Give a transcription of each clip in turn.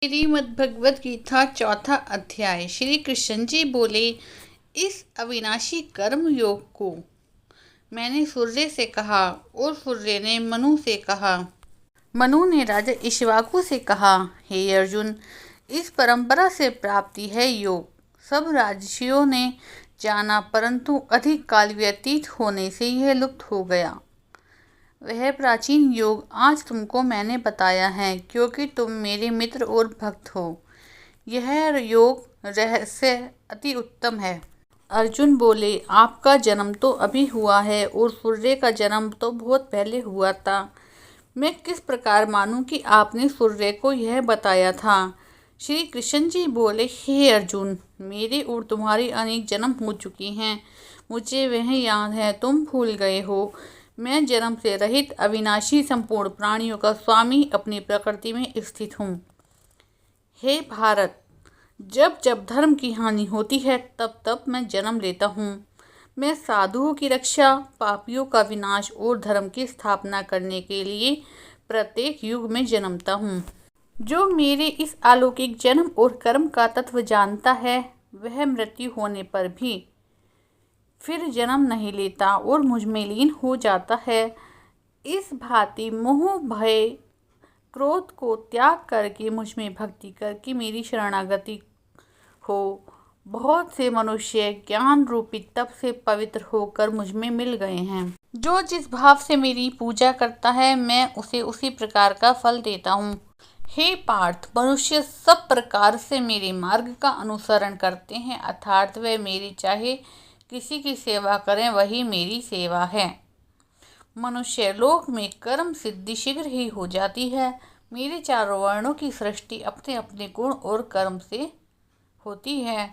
श्रीमद् भगवद गीता चौथा अध्याय। श्री कृष्ण जी बोले, इस अविनाशी कर्म योग को मैंने सूर्य से कहा और सूर्य ने मनु से कहा। मनु ने राजा इक्ष्वाकु से कहा, हे अर्जुन, इस परंपरा से प्राप्ति है योग। सब राजर्षियों ने जाना, परंतु अधिक काल व्यतीत होने से यह लुप्त हो गया। वह प्राचीन योग आज तुमको मैंने बताया है, क्योंकि तुम मेरे मित्र और भक्त हो। यह योग रहस्य अति उत्तम है। अर्जुन बोले, आपका जन्म तो अभी हुआ है और सूर्य का जन्म तो बहुत पहले हुआ था। मैं किस प्रकार मानूं कि आपने सूर्य को यह बताया था। श्री कृष्ण जी बोले, हे अर्जुन, मेरे और तुम्हारी अनेक जन्म हो चुकी हैं। मुझे वह याद है, तुम भूल गए हो। मैं जन्म से रहित अविनाशी संपूर्ण प्राणियों का स्वामी अपनी प्रकृति में स्थित हूँ। हे भारत, जब जब धर्म की हानि होती है तब तब मैं जन्म लेता हूँ। मैं साधुओं की रक्षा, पापियों का विनाश और धर्म की स्थापना करने के लिए प्रत्येक युग में जन्मता हूँ। जो मेरे इस अलौकिक जन्म और कर्म का तत्व जानता है, वह मृत्यु होने पर भी फिर जन्म नहीं लेता और मुझ में लीन हो जाता है। इस भांति मोह, भय, क्रोध को त्याग करके मुझ में भक्ति करके मेरी शरणागति हो। बहुत से मनुष्य ज्ञान रूपी तप से पवित्र होकर मुझ में मिल गए हैं। जो जिस भाव से मेरी पूजा करता है, मैं उसे उसी प्रकार का फल देता हूँ। हे पार्थ, मनुष्य सब प्रकार से मेरे मार्ग का अनुसरण करते हैं, अर्थात वे मेरी चाहे किसी की सेवा करें, वही मेरी सेवा है। मनुष्य लोक में कर्म सिद्धि शीघ्र ही हो जाती है। मेरे चारों वर्णों की सृष्टि अपने अपने गुण और कर्म से होती है।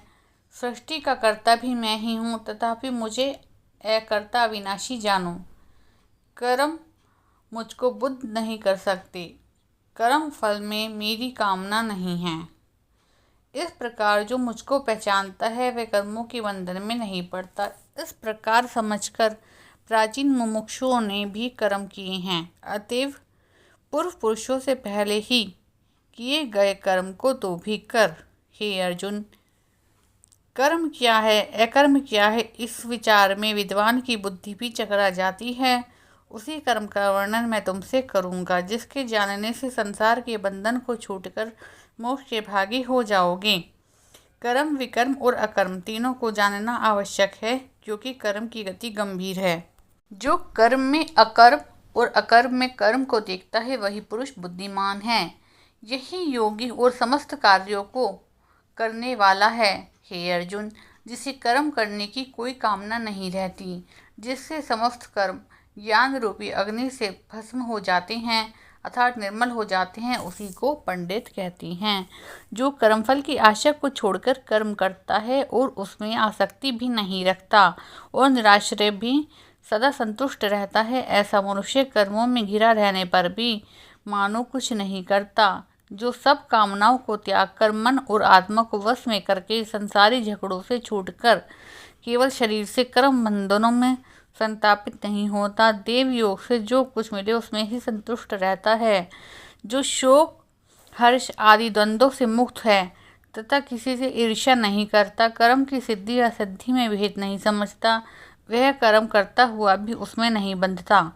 सृष्टि का कर्ता भी मैं ही हूँ, तथापि मुझे अकर्ता अविनाशी जानो। कर्म मुझको बुद्ध नहीं कर सकते। कर्म फल में मेरी कामना नहीं है। इस प्रकार जो मुझको पहचानता है, वह कर्मों के बंधन में नहीं पड़ता। इस प्रकार समझकर प्राचीन मुमुक्षुओं ने भी कर्म किए हैं। अतएव पूर्व पुरुषों से पहले ही किए गए कर्म को तो भी कर। हे अर्जुन, कर्म क्या है, अकर्म क्या है, इस विचार में विद्वान की बुद्धि भी चकरा जाती है। उसी कर्म का वर्णन मैं तुमसे करूँगा, जिसके जानने से संसार के बंधन को छूटकर मोक्ष के भागी हो जाओगे। कर्म, विकर्म और अकर्म तीनों को जानना आवश्यक है, क्योंकि कर्म की गति गंभीर है। जो कर्म में अकर्म और अकर्म में कर्म को देखता है, वही पुरुष बुद्धिमान है। यही योगी और समस्त कार्यों को करने वाला है। हे अर्जुन, जिसे कर्म करने की कोई कामना नहीं रहती, जिससे समस्त कर्म ज्ञान रूपी अग्नि से भस्म हो जाते हैं, अर्थात निर्मल हो जाते हैं, उसी को पंडित कहती हैं। जो कर्मफल की आशा को छोड़कर कर्म करता है और उसमें आसक्ति भी नहीं रखता और निराश्रय भी सदा संतुष्ट रहता है, ऐसा मनुष्य कर्मों में घिरा रहने पर भी मानो कुछ नहीं करता। जो सब कामनाओं को त्याग कर मन और आत्मा को वश में करके संसारी झगड़ों से छूटकर केवल शरीर से कर्म बंधनों में संतापित नहीं होता, देव योग से जो कुछ मिले उसमें ही संतुष्ट रहता है। जो शोक, हर्ष आदि द्वंद्वों से मुक्त है तथा किसी से ईर्ष्या नहीं करता, कर्म की सिद्धि या सिद्धि में भेद नहीं समझता, वह कर्म करता हुआ भी उसमें नहीं बंधता।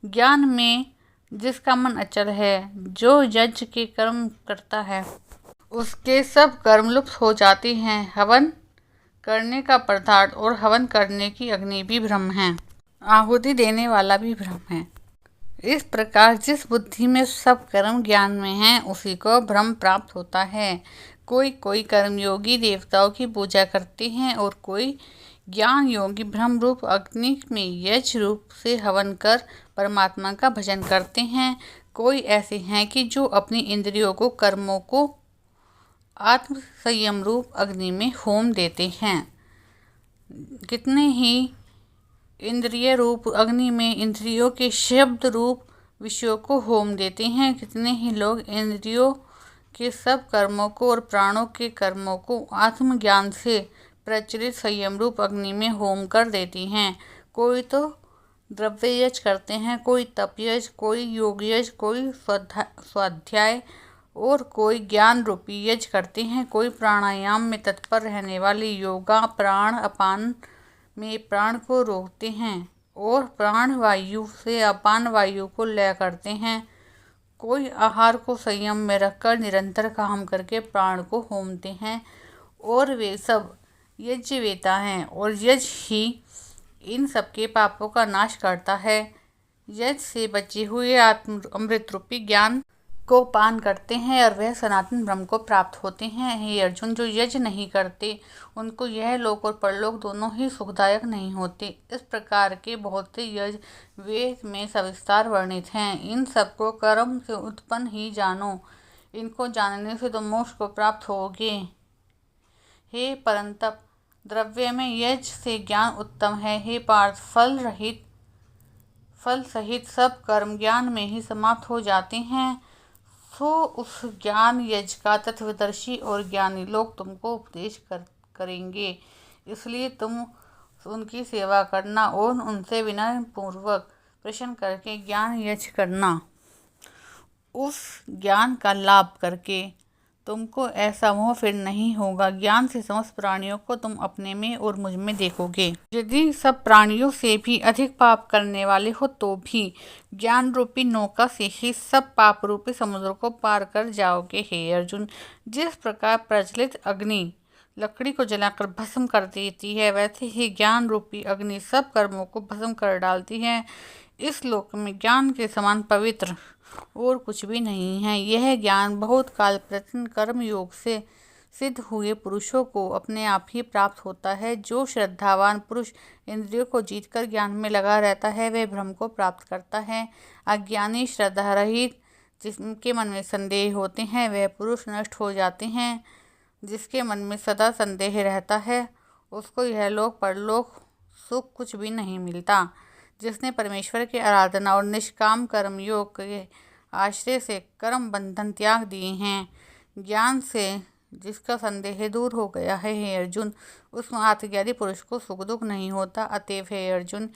ज्ञान में जिसका मन अचल है, जो यज्ञ के कर्म करता है, उसके सब कर्म लुप्त हो जाते हैं। हवन करने का पदार्थ और हवन करने की अग्नि भी ब्रह्म है, आहुति देने वाला भी ब्रह्म है। इस प्रकार जिस बुद्धि में सब कर्म ज्ञान में है, उसी को ब्रह्म प्राप्त होता है। कोई कोई कर्मयोगी देवताओं की पूजा करते हैं और कोई ज्ञान योगी ब्रह्म रूप अग्नि में यज्ञ रूप से हवन कर परमात्मा का भजन करते हैं। कोई ऐसे हैं कि जो अपनी इंद्रियों को, कर्मों को आत्म संयम रूप अग्नि में होम देते हैं। कितने ही इंद्रिय रूप अग्नि में इंद्रियों के शब्द रूप विषयों को होम देते हैं। कितने ही लोग इंद्रियों के सब कर्मों को और प्राणों के कर्मों को आत्मज्ञान से प्रचलित संयम रूप अग्नि में होम कर देती हैं। कोई तो द्रव्य यज्ञ करते हैं, कोई तप यज्ञ, कोई योग यज्ञ, कोई स्वाध्याय और कोई ज्ञान रूपी यज्ञ करते हैं, कोई प्राणायाम में तत्पर रहने वाले योगा प्राण अपान में प्राण को रोकते हैं और प्राण वायु से अपान वायु को लय करते हैं, कोई आहार को संयम में रखकर निरंतर काम करके प्राण को होमते हैं। और वे सब यज्ञवेता हैं और यज्ञ ही इन सबके पापों का नाश करता है। यज्ञ से बचे हुए आत्म अमृत रूपी ज्ञान को पान करते हैं और वह सनातन ब्रह्म को प्राप्त होते हैं। हे अर्जुन, जो यज्ञ नहीं करते उनको यह लोक और परलोक दोनों ही सुखदायक नहीं होते। इस प्रकार के बहुत से यज्ञ वेद में सविस्तार वर्णित हैं। इन सबको कर्म से उत्पन्न ही जानो, इनको जानने से तुम मोक्ष को प्राप्त होगे। हे परंतप, द्रव्य में यज्ञ से ज्ञान उत्तम है। हे पार्थ, फल सहित सब कर्म ज्ञान में ही समाप्त हो जाते हैं। सो उस ज्ञान यज्ञ का तत्वदर्शी और ज्ञानी लोग तुमको उपदेश करेंगे, इसलिए तुम उनकी सेवा करना और उनसे विनय पूर्वक प्रश्न करके ज्ञान यज्ञ करना। उस ज्ञान का लाभ करके तुमको ऐसा मोह फिर नहीं होगा। ज्ञान से समस्त प्राणियों को तुम अपने में और मुझ में देखोगे। यदि सब प्राणियों से भी अधिक पाप करने वाले हो तो भी ज्ञान रूपी नौका से ही सब पाप रूपी समुद्र को पार कर जाओगे। हे अर्जुन, जिस प्रकार प्रज्वलित अग्नि लकड़ी को जलाकर भस्म कर देती है, वैसे ही ज्ञान रूपी अग्नि सब कर्मों को भस्म कर डालती है। इस लोक में ज्ञान के समान पवित्र और कुछ भी नहीं है। यह ज्ञान बहुत काल प्राचीन कर्म योग से सिद्ध हुए पुरुषों को अपने आप ही प्राप्त होता है। जो श्रद्धावान पुरुष इंद्रियों को जीतकर ज्ञान में लगा रहता है, वह ब्रह्म को प्राप्त करता है। अज्ञानी श्रद्धा रहित जिसके मन में संदेह होते हैं, वह पुरुष नष्ट हो जाते हैं। जिसके मन में सदा संदेह रहता है, उसको यह लोक परलोक सुख कुछ भी नहीं मिलता। जिसने परमेश्वर की आराधना और निष्काम कर्म योग के आश्रय से कर्म बंधन त्याग दिए हैं, ज्ञान से जिसका संदेह दूर हो गया है, हे अर्जुन, उस आत्मज्ञानी पुरुष को सुख दुख नहीं होता। अतएव हे अर्जुन,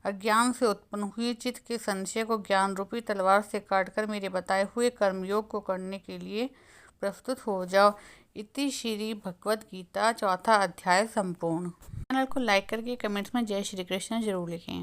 अज्ञान से उत्पन्न हुई चित्त के संशय को ज्ञान रूपी तलवार से काटकर मेरे बताए हुए कर्मयोग को करने के लिए प्रस्तुत हो जाओ। इति श्री भगवद गीता 4वां अध्याय संपूर्ण। चैनल को लाइक करके कमेंट्स में जय श्री कृष्ण जरूर लिखें।